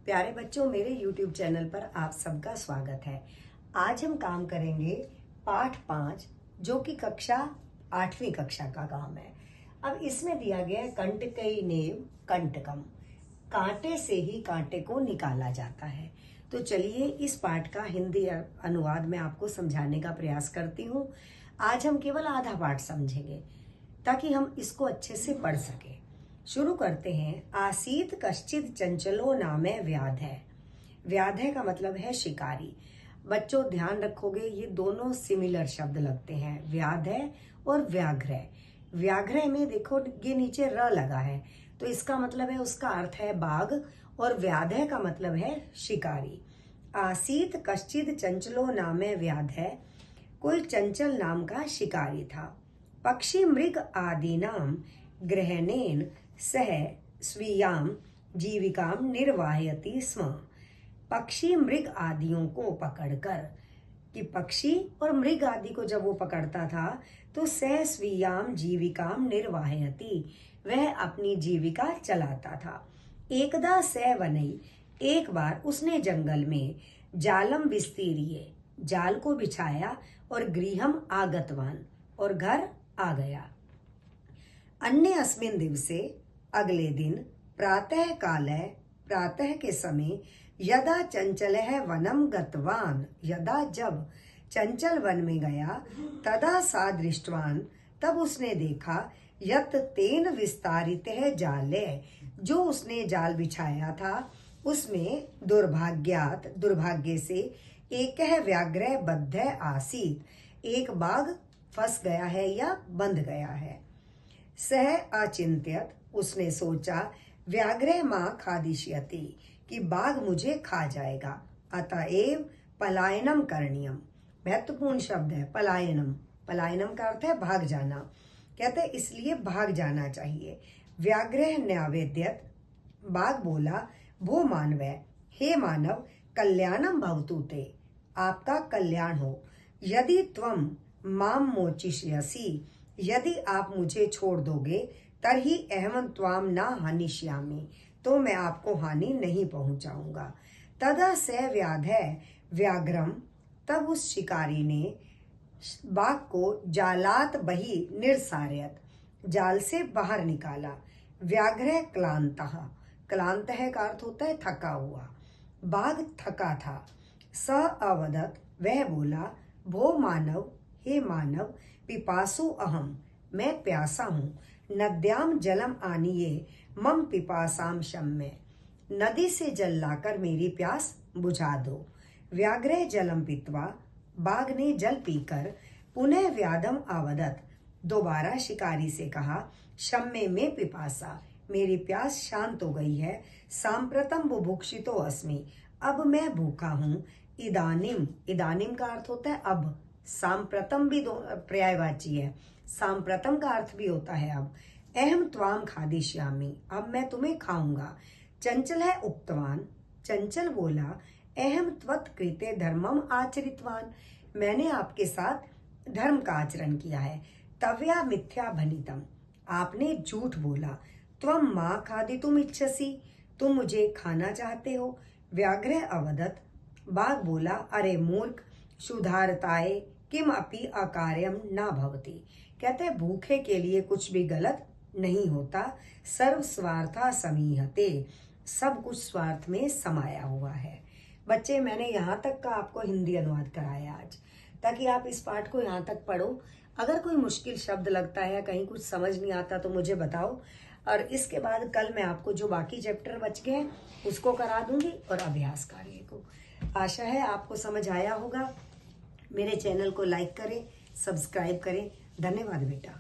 प्यारे बच्चों, मेरे YouTube चैनल पर आप सबका स्वागत है। आज हम काम करेंगे पाठ 5 जो कि कक्षा 8वीं कक्षा का काम है। अब इसमें दिया गया है कंटकई नेव कंटकम, कांटे से ही कांटे को निकाला जाता है। तो चलिए इस पाठ का हिंदी अनुवाद में आपको समझाने का प्रयास करती हूँ। आज हम केवल आधा पाठ समझेंगे ताकि हम इसको अच्छे से पढ़ सके। शुरू करते हैं। आसीत कश्चित चंचलो नामे व्याधै। व्याधै का मतलब है शिकारी। बच्चों ध्यान रखोगे, ये दोनों सिमिलर शब्द लगते हैं, व्याधै और व्याघ्र। व्याघ्र में देखो ये नीचे र लगा है, तो इसका मतलब है, उसका अर्थ है बाघ, और व्याधै का मतलब है शिकारी। आसीत कश्चित चंचलो नामे व्याधै, कोई चंचल नाम का शिकारी था। पक्षी मृग आदि नाम ग्रहणेन सह स्वीयाम जीविकाम निर्वाहयति स्म। पक्षी मृग आदियों को पकड़कर, कि पक्षी और मृग आदि को जब वो पकड़ता था तो सह स्वीयाम जीविकाम निर्वाहयति, वह अपनी जीविका चलाता था। एकदा सह वनई, एक बार उसने जंगल में जालम विस्तीरिये, जाल को बिछाया, और गृहम आगतवान, और घर आ गया। अन्य अस्मिन दिवसे, अगले दिन, प्रातः काले, प्रातः के समय, यदा चंचलः वनम गतवान, यदा जब चंचल वन में गया, तदा सा दृष्टवान, तब उसने देखा, यत तेन विस्तारितः जाले, जो उसने जाल बिछाया था उसमें दुर्भाग्यात, दुर्भाग्य से, एकः व्याघ्र बद्ध आसीत, एक बाघ फंस गया है या बंध गया है। सह अचिंत्यत, उसने सोचा, व्याघ्र मां खादिष्यति, कि बाघ मुझे खा जाएगा। अतएव पलायनम करणीयम, महत्वपूर्ण शब्द है पलायनम। पलायनम का अर्थ है भाग जाना। कहते हैं इसलिए भाग जाना चाहिए। व्याघ्र न्यावेद्यत, बाघ बोला, भो मानव, हे मानव, कल्याणम भवतु ते, आपका कल्याण हो। यदि त्वम माम मोचिष्यसि, यदि आप मुझे छोड़ दोगे, तरही अहम त्वाम न हनिष्यामि, तो मैं आपको हानि नहीं पहुंचाऊंगा। तदा स व्याधै व्याघ्रम, तब उस शिकारी ने बाघ को जालात बही निर्सार्यत, जाल से बाहर निकाला। व्याघ्र क्लांतः, क्लांतः का अर्थ होता है थका हुआ। बाघ थका था। स अवदत, वह बोला, भो मानव, हे मानव, पिपासु अहम, मैं प्यासा हूँ। नद्याम जलम आनिये मम पिपासाम शम्य, नदी से जल लाकर मेरी प्यास बुझा दो। व्याघ्र जलम पीत्वा, बाघ ने जल पीकर, पुनः व्याधम आवदत, दोबारा शिकारी से कहा, शम्य में पिपासा, मेरी प्यास शांत हो गई है। सांप्रतम बुभुक्षितो अस्मि, अब मैं भूखा हूँ। इदानिम, इदानिम का अर्थ होता है अब। सांप्रतम भी पर्यायवाची है, सांप्रतम का अर्थ भी होता है अब। अहम त्वाम खादिष्यामि, अब मैं तुम्हें खाऊंगा। चंचल है उक्तवान, चंचल बोला, अहम त्वत् कृते धर्मम आचरितवान, मैंने आपके साथ धर्म का आचरण किया है। तव्या मिथ्या भनितम, आपने झूठ बोला। त्वम मां खादितुम इच्छसि, तुम मुझे खाना चाहते हो। व्याघ्र अवदत, बाघ बोला, अरे मूर्ख, सुधारताए किम अपि अकार्यम न भवति, कहते हैं भूखे के लिए कुछ भी गलत नहीं होता। सर्व स्वार्था समीहते, सब कुछ स्वार्थ में समाया हुआ है। बच्चे, मैंने यहाँ तक का आपको हिंदी अनुवाद कराया आज, ताकि आप इस पाठ को यहाँ तक पढ़ो। अगर कोई मुश्किल शब्द लगता है, कहीं कुछ समझ नहीं आता, तो मुझे बताओ, और इसके बाद कल मैं आपको जो बाकी चैप्टर बच गए उसको करा दूंगी, और अभ्यास कार्य को। आशा है आपको समझ आया होगा। मेरे चैनल को लाइक करें, सब्सक्राइब करें। धन्यवाद बेटा।